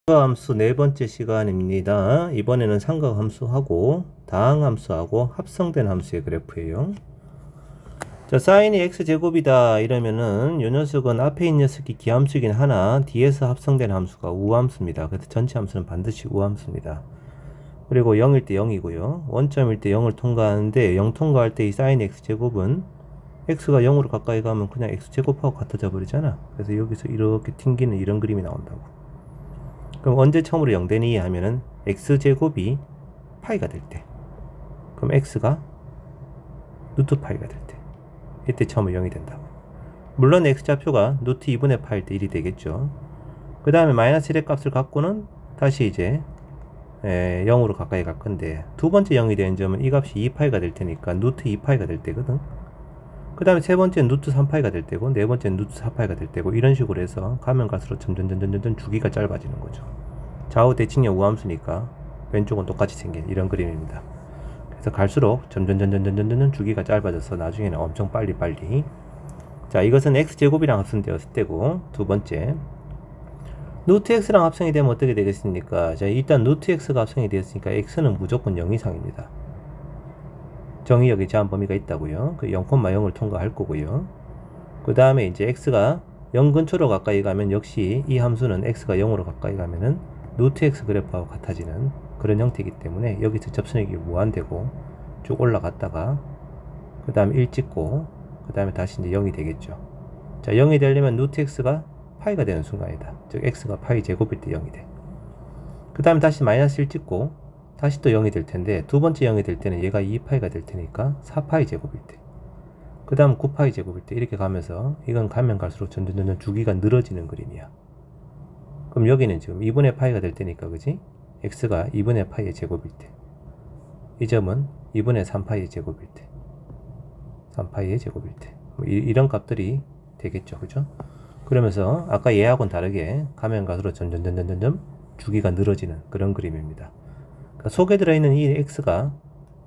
삼각함수 네 번째 시간입니다. 이번에는 삼각함수하고 다항함수하고 합성된 함수의 그래프예요. 자, 사인이 x제곱이다 이러면은 이 녀석은 앞에 있는 녀석이 기함수이긴 하나 뒤에서 합성된 함수가 우함수입니다. 그래서 전체 함수는 반드시 우함수입니다. 그리고 0일 때 0이고요. 원점일 때 0을 통과하는데 0 통과할 때 이 사인 x제곱은 x가 0으로 가까이 가면 그냥 x제곱하고 같아져 버리잖아. 그래서 여기서 이렇게 튕기는 이런 그림이 나온다고. 그럼 언제 처음으로 0 되니 하면은 x제곱이 파이가 될 때, 그럼 x가 루트 파이가 될 때, 이때 처음으로 0이 된다고. 물론 x좌표가 루트 2분의 파일 때 1이 되겠죠. 그 다음에 마이너스 1의 값을 갖고는 다시 이제 0으로 가까이 갈 건데, 두 번째 0이 되는 점은 이 값이 2파이가 될 테니까 루트 2파이가 될 때거든. 그 다음에 세 번째는 루트 3파이가 될 때고, 네 번째는 루트 4파이가 될 때고, 이런 식으로 해서 가면 갈수록 점점 주기가 짧아지는 거죠. 좌우 대칭형 우함수니까 왼쪽은 똑같이 생긴 이런 그림입니다. 그래서 갈수록 점점 주기가 짧아져서 나중에는 엄청 빨리. 자, 이것은 x제곱이랑 합성되었을 때고, 두 번째 루트 x랑 합성이 되면 어떻게 되겠습니까? 자, 일단 루트 x가 합성이 되었으니까 x는 무조건 0 이상입니다. 정의역에 제한 범위가 있다고요. 그 0,0을 통과할 거고요. 그 다음에 이제 x가 0 근처로 가까이 가면 역시 이 함수는 x가 0으로 가까이 가면은 루트 x 그래프하고 같아지는 그런 형태이기 때문에 여기서 접선역이 무한되고 쭉 올라갔다가 그 다음에 1 찍고 그 다음에 다시 이제 0이 되겠죠. 자, 0이 되려면 루트 x가 파이가 되는 순간이다. 즉 x가 파이 제곱일 때 0이 돼. 그 다음에 다시 마이너스 1 찍고 다시 또 0이 될 텐데, 두 번째 0이 될 때는 얘가 2파이가 될 테니까 4파이 제곱일 때, 그 다음 9파이 제곱일 때, 이렇게 가면서 이건 가면 갈수록 점점 주기가 늘어지는 그림이야. 그럼 여기는 지금 2분의 파이가 될 때니까, 그지? x가 2분의 파이의 제곱일 때, 이 점은 2분의 3파이의 제곱일 때, 3파이의 제곱일 때, 이런 값들이 되겠죠. 그죠? 그러면서 아까 얘하고는 다르게 가면 갈수록 점점 주기가 늘어지는 그런 그림입니다. 속에 들어있는 이 x가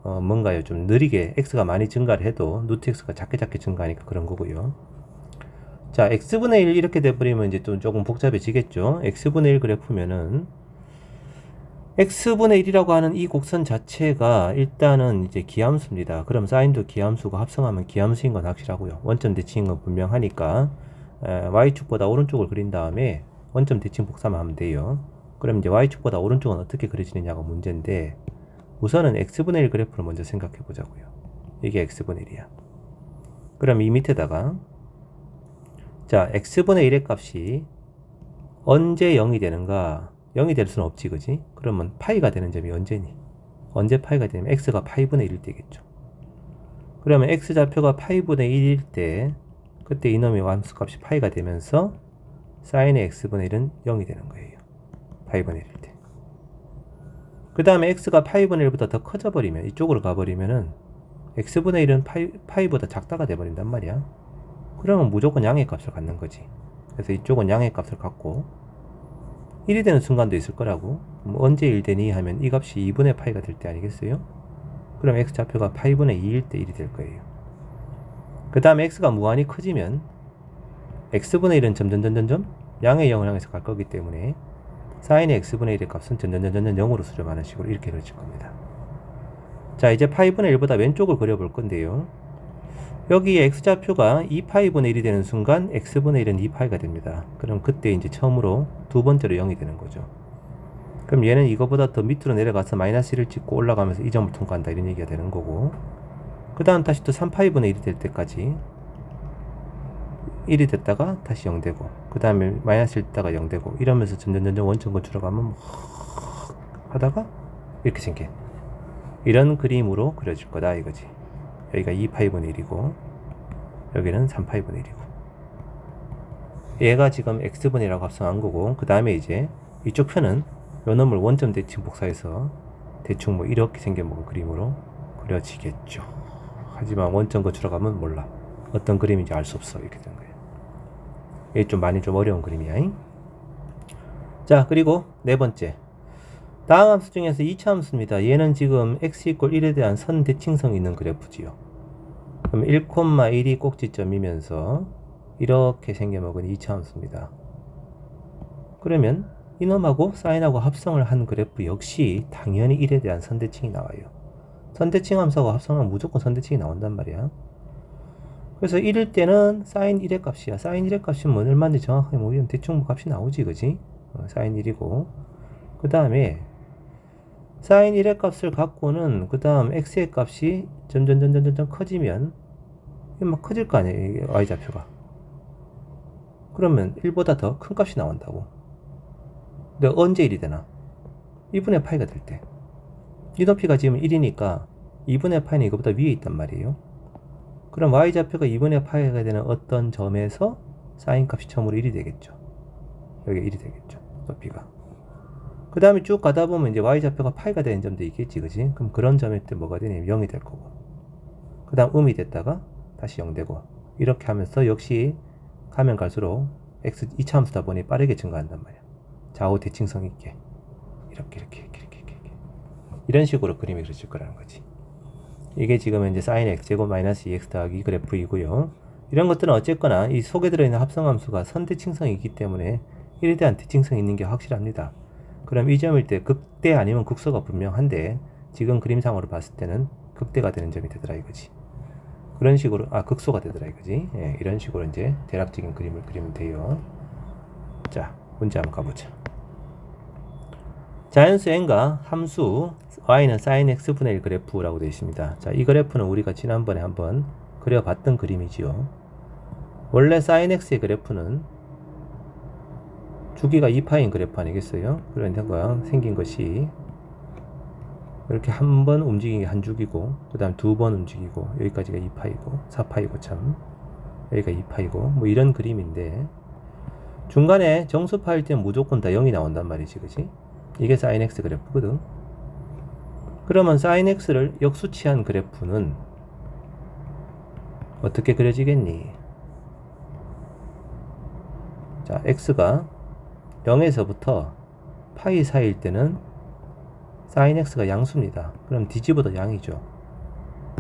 뭔가요? 좀 느리게 x가 많이 증가를 해도 루트 x가 작게 증가하니까 그런 거고요. 자, x분의 1 이렇게 돼버리면 이제 또 조금 복잡해지겠죠. x분의 1 그래프면은 x분의 1이라고 하는 이 곡선 자체가 일단은 이제 기함수입니다. 그럼 사인도 기함수고 합성하면 기함수인 건 확실하고요. 원점 대칭인 건 분명하니까 y축보다 오른쪽을 그린 다음에 원점 대칭 복사만 하면 돼요. 그럼 이제 y축보다 오른쪽은 어떻게 그려지느냐가 문제인데, 우선은 x분의 1 그래프를 먼저 생각해 보자고요. 이게 x분의 1이야. 그럼 이 밑에다가 자, x분의 1의 값이 언제 0이 되는가? 0이 될 수는 없지, 그지? 그러면 파이가 되는 점이 언제니? 언제 파이가 되면 x가 파이분의 1일 때겠죠. 그러면 x좌표가 파이분의 1일 때, 그때 이놈의 함수값이 파이가 되면서 사인의 x분의 1은 0이 되는 거예요. 파이분의 1일 때. 그 다음에 x가 파이분의 1보다 더 커져버리면, 이쪽으로 가버리면은 x분의 1은 파이보다 작다가 돼버린단 말이야. 그러면 무조건 양의 값을 갖는 거지. 그래서 이쪽은 양의 값을 갖고 1이 되는 순간도 있을 거라고. 언제 1 되니 하면 이 값이 2분의 파이가 될 때 아니겠어요? 그럼 x좌표가 파이분의 2일 때 1이 될 거예요. 그 다음에 x가 무한히 커지면 x분의 1은 점점 양의 0을 향해서 갈 거기 때문에 사인의 x분의 1의 값은 점점 0으로 수렴하는 식으로 이렇게 그려질 겁니다. 자, 이제 파이분의 1보다 왼쪽을 그려볼 건데요. 여기에 x좌표가 2파이분의 1이 되는 순간 x분의 1은 2파이가 됩니다. 그럼 그때 이제 처음으로 두 번째로 0이 되는 거죠. 그럼 얘는 이거보다 더 밑으로 내려가서 마이너스 1을 찍고 올라가면서 이 점을 통과한다, 이런 얘기가 되는 거고, 그 다음 다시 또 3파이분의 1이 될 때까지 1이 됐다가 다시 0 되고, 그 다음에 마이너스 1 됐다가 0 되고, 이러면서 점점 원점 근처로 가면 하다가 이렇게 생긴 이런 그림으로 그려질 거다 이거지. 여기가 2파이분의 1이고 여기는 3파이분의 1이고, 얘가 지금 x분의 1이라고 합성한 거고, 그 다음에 이제 이쪽 편은 요 놈을 원점 대칭 복사해서 대충 뭐 이렇게 생겨먹은 그림으로 그려지겠죠. 하지만 원점 근처로 가면 몰라, 어떤 그림인지 알 수 없어, 이렇게 된 거예요. 이게 좀 많이 좀 어려운 그림이야. 자, 그리고 네 번째, 다음 함수 중에서 2차 함수입니다. 얘는 지금 x = 1에 대한 선 대칭성이 있는 그래프지요. 그럼 1,1이 꼭지점이면서 이렇게 생겨먹은 2차 함수입니다. 그러면 이놈하고 사인하고 합성을 한 그래프 역시 당연히 1에 대한 선대칭이 나와요. 선대칭 함수하고 합성하면 무조건 선대칭이 나온단 말이야. 그래서 1일 때는 사인 1의 값이야. 사인 1의 값이 뭐 얼마인지 정확하게 모르면 대충 값이 나오지, 그지? 사인 1이고. 그 다음에 사인 1의 값을 갖고는 그 다음 x의 값이 점점 커지면 이게 막 커질 거 아니에요, y좌표가. 그러면 1보다 더 큰 값이 나온다고. 근데 언제 1이 되나? 2분의 파이가 될 때. 이 높이가 지금 1이니까 2분의 파이는 이거보다 위에 있단 말이에요. 그럼 y좌표가 2분의 파이가 되는 어떤 점에서 사인 값이 처음으로 1이 되겠죠. 여기 1이 되겠죠, 높이가. 그 다음에 쭉 가다 보면 이제 y좌표가 파이가 되는 점도 있겠지, 그지? 그럼 그런 점일 때 뭐가 되냐면 0이 될 거고, 그 다음 음이 됐다가 다시 0 되고, 이렇게 하면서 역시 가면 갈수록 x 2차 함수다 보니 빠르게 증가한단 말이야. 좌우 대칭성 있게 이렇게 이런 식으로 그림이 그려질 거라는 거지. 이게 지금 이제 sin x제곱 마이너스 2x 더하기 그래프이고요. 이런 것들은 어쨌거나 이 속에 들어있는 합성함수가 선대칭성이 있기 때문에 1에 대한 대칭성이 있는 게 확실합니다. 그럼 이 점일 때 극대 아니면 극소가 분명한데 지금 그림상으로 봤을 때는 극대가 되는 점이 되더라 이거지. 그런 식으로 극소가 되더라 이거지. 예, 이런 식으로 이제 대략적인 그림을 그리면 돼요. 자, 문제 한번 가보자. 자연수 n과 함수 y는 sin x분의 1 그래프라고 되어 있습니다. 자, 이 그래프는 우리가 지난번에 한번 그려봤던 그림이지요. 원래 sin x의 그래프는 주기가 2파인 그래프 아니겠어요? 그런데 생긴 것이 이렇게 한 번 움직이는 게 한 주기고, 그 다음 두 번 움직이고, 여기까지가 2파이고 4파이고 참 여기가 2파이고 뭐 이런 그림인데, 중간에 정수파일 때는 무조건 다 0이 나온단 말이지, 그치? 이게 sin x 그래프거든. 그러면 sin x를 역수치한 그래프는 어떻게 그려지겠니? 자, x가 0에서부터 파이 사이일 때는 sin x가 양수입니다. 그럼 뒤집어도 양이죠.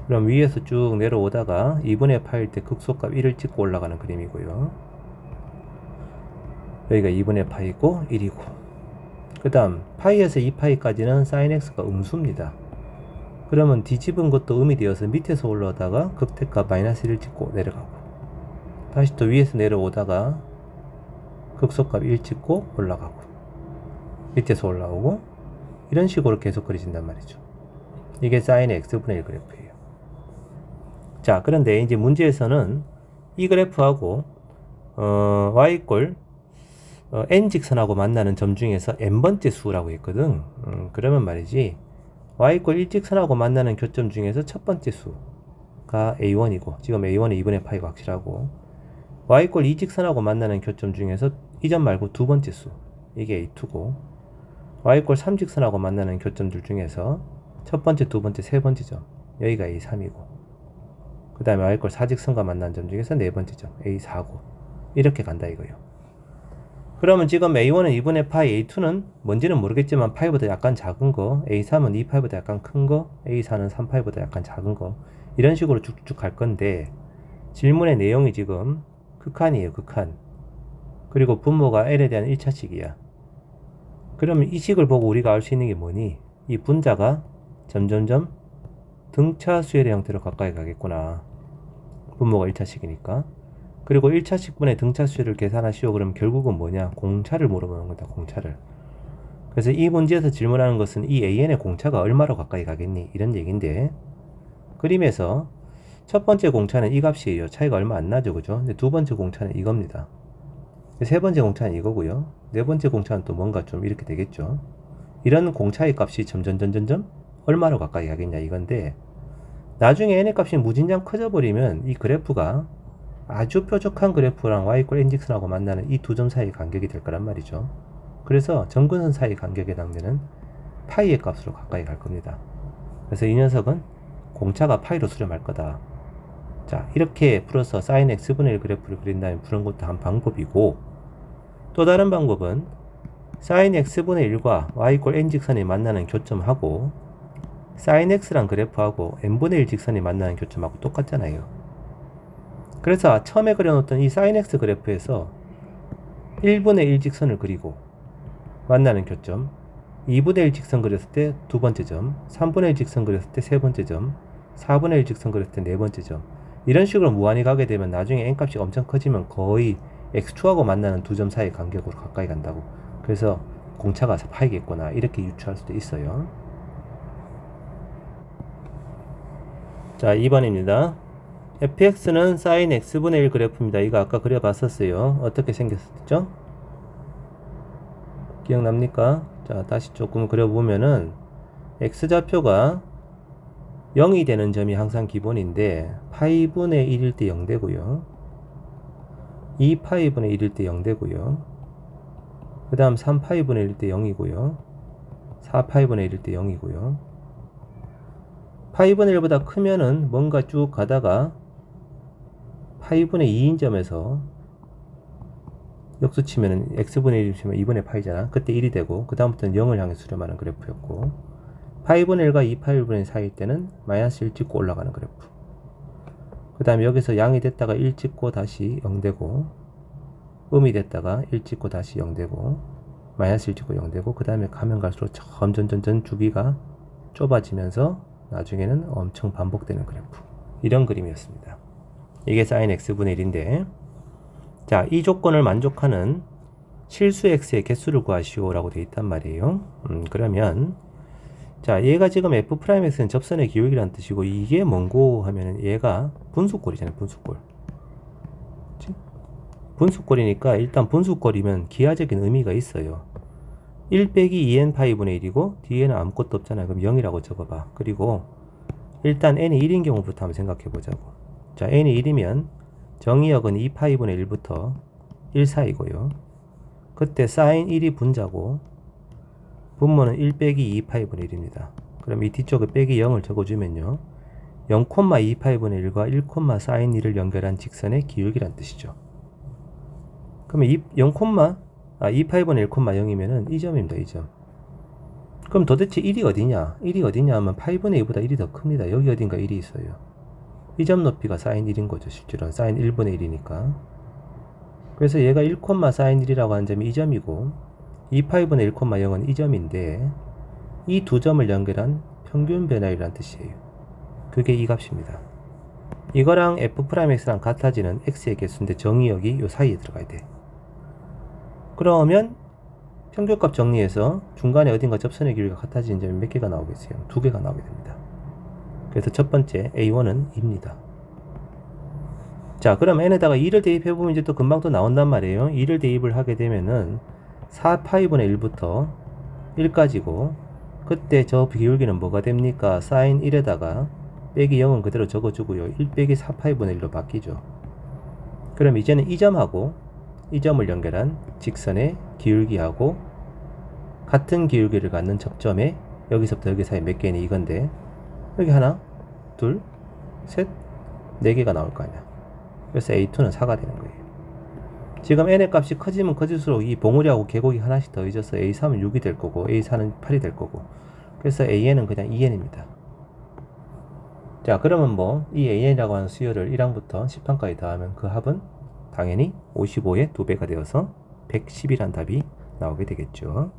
그럼 위에서 쭉 내려오다가 2분의 파일 때 극소값 1을 찍고 올라가는 그림이고요. 여기가 2분의 파이고 1이고, 그 다음 파이에서 2파이까지는 sin x가 음수입니다. 그러면 뒤집은 것도 음이 되어서 밑에서 올라오다가 극대값 마이너스 1을 찍고 내려가고, 다시 또 위에서 내려오다가 극소값 1 찍고 올라가고, 밑에서 올라오고, 이런 식으로 계속 그려진단 말이죠. 이게 sin x분의 1 그래프예요. 자, 그런데 이제 문제에서는 이 그래프하고 y 꼴 n 직선하고 만나는 점 중에서 n번째 수라고 했거든. 그러면 말이지, y 꼴 1직선하고 만나는 교점 중에서 첫 번째 수가 a1이고, 지금 a1은 2분의 파이가 확실하고, y 꼴 2직선하고 만나는 교점 중에서 이 점 말고 두 번째 수, 이게 a2고, y 꼴 3직선하고 만나는 교점들 중에서 첫 번째, 두 번째, 세 번째 점, 여기가 a3이고, 그 다음에 y 꼴 4직선과 만나는 점 중에서 네 번째 점, a4고, 이렇게 간다 이거요. 그러면 지금 a1은 2분의 파이, a2는 뭔지는 모르겠지만 파이보다 약간 작은 거, a3은 2파이보다 약간 큰 거, a4는 3파이보다 약간 작은 거, 이런 식으로 쭉쭉 갈 건데, 질문의 내용이 지금 극한이에요, 극한. 그리고 분모가 l에 대한 1차식이야. 그러면 이 식을 보고 우리가 알 수 있는 게 뭐니? 이 분자가 점점점 등차수열의 형태로 가까이 가겠구나. 분모가 1차식이니까. 그리고 1차식분의 등차수열을 계산하시오. 그러면 결국은 뭐냐? 공차를 물어보는 거다, 공차를. 그래서 이 문제에서 질문하는 것은 이 AN의 공차가 얼마로 가까이 가겠니? 이런 얘기인데, 그림에서 첫 번째 공차는 이 값이에요. 차이가 얼마 안 나죠, 그죠? 근데 두 번째 공차는 이겁니다. 세 번째 공차는 이거고요. 네 번째 공차는 또 뭔가 좀 이렇게 되겠죠. 이런 공차의 값이 점점 얼마로 가까이 가겠냐 이건데, 나중에 n의 값이 무진장 커져버리면 이 그래프가 아주 뾰족한 그래프랑 y 꼴 n직선하고 만나는 이 두 점 사이의 간격이 될 거란 말이죠. 그래서 점근선 사이의 간격에 해당되는 파이의 값으로 가까이 갈 겁니다. 그래서 이 녀석은 공차가 파이로 수렴할 거다. 자, 이렇게 풀어서 sin x분의 1 그래프를 그린 다음에 푸는 것도 한 방법이고, 또 다른 방법은 sin x분의 1과 y 꼴 n직선이 만나는 교점하고 sin x란 그래프하고 n분의 1 직선이 만나는 교점하고 똑같잖아요. 。 그래서 처음에 그려놓던 이 sin x 그래프에서 1분의 1 직선을 그리고 만나는 교점, 2분의 1 직선 그렸을 때 두 번째 점, 3분의 1 직선 그렸을 때 세 번째 점, 4분의 1 직선 그렸을 때 네 번째 점. 이런 식으로 무한히 가게 되면 나중에 n값이 엄청 커지면 거의 x2하고 만나는 두 점 사이 간격으로 가까이 간다고. 그래서 공차가 파이겠구나 이렇게 유추할 수도 있어요. 자, 2번입니다. fx는 sin x분의 1 그래프입니다. 이거 아까 그려봤었어요. 어떻게 생겼었죠? 기억납니까? 자, 다시 조금 그려보면은 x좌표가 0이 되는 점이 항상 기본인데 파이분의 1일 때 0 되고요. 2파이분의 1일 때 0 되고요. 그 다음 3파이분의 1일 때 0이고요. 4파이분의 1일 때 0이고요. 파이분의 1보다 크면은 뭔가 쭉 가다가 파이분의 2인 점에서 역수 치면은 x분의 1 치면 2분의 파이잖아. 그때 1이 되고 그 다음부터는 0을 향해 수렴하는 그래프였고, 파이분의 1과 2파이분의 1 사이일 때는 마이너스 1 찍고 올라가는 그래프. 그 다음에 여기서 양이 됐다가 1 찍고 다시 0 되고, 음이 됐다가 1 찍고 다시 0 되고, 마이너스 1 찍고 0 되고, 그 다음에 가면 갈수록 점점 주기가 좁아지면서 나중에는 엄청 반복되는 그래프. 이런 그림이었습니다. 이게 sin x분의 1인데, 자, 이 조건을 만족하는 실수 x의 개수를 구하시오 라고 되어 있단 말이에요. 그러면 자, 얘가 지금 f'x는 접선의 기울기라는 뜻이고, 이게 뭔고 하면은 얘가 분수꼴이잖아요. 분수꼴. 그치? 분수꼴이니까 일단 분수꼴이면 기하적인 의미가 있어요. 1 빼기 2n 파이분의 1이고 뒤에는 아무것도 없잖아요. 그럼 0이라고 적어봐. 그리고 일단 n이 1인 경우부터 한번 생각해 보자고. 자, n이 1이면 정의역은 2파이분의 1부터 1 사이고요. 그때 sin 1이 분자고 분모는 1 빼기 2파이분의 1입니다. 그럼 이 뒤쪽에 빼기 0을 적어주면요, 0,2파이분의 1과 1, sin 1을 연결한 직선의 기울기란 뜻이죠. 그러면 2파이분의 1, 0이면은 이 점입니다. 이 점. 그럼 도대체 1이 어디냐? 1이 어디냐 하면 파이분의 2보다 1이 더 큽니다. 여기 어딘가 1이 있어요. 이 점 높이가 sin 1인 거죠. 실제로는 sin 1분의 1이니까. 그래서 얘가 1, sin 1이라고 하는 점이 이 점이고, 2파이분의 1, 0은 이 점인데, 이 두 점을 연결한 평균 변화율이란 뜻이에요. 그게 이 값입니다. 이거랑 f'x랑 같아지는 x의 개수인데 정의역이 요 사이에 들어가야 돼. 그러면 평균값 정리해서 중간에 어딘가 접선의 길이가 같아지는 점이 몇 개가 나오겠어요? 두 개가 나오게 됩니다. 그래서 첫 번째 A1은 2입니다. 자, 그럼 n에다가 2를 대입해보면 이제 또 금방 또 나온단 말이에요. 2를 대입을 하게 되면은 4파이분의 1부터 1까지고, 그때 저 기울기는 뭐가 됩니까? sin 1에다가 빼기 0은 그대로 적어주고요. 1 빼기 4파이분의 1로 바뀌죠. 그럼 이제는 이 점하고 이 점을 연결한 직선의 기울기하고 같은 기울기를 갖는 접점에 여기서부터 여기 사이 몇 개니 이건데, 여기 하나, 둘, 셋, 네 개가 나올 거 아니야. 그래서 A2는 4가 되는 거예요. 지금 n의 값이 커지면 커질수록 이 봉우리하고 계곡이 하나씩 더해져서 A3은 6이 될 거고 A4는 8이 될 거고, 그래서 AN은 그냥 2n입니다. 자, 그러면 뭐 이 AN이라고 하는 수열을 1항부터 10항까지 더하면 그 합은 당연히 55의 2배가 되어서 110이란 답이 나오게 되겠죠.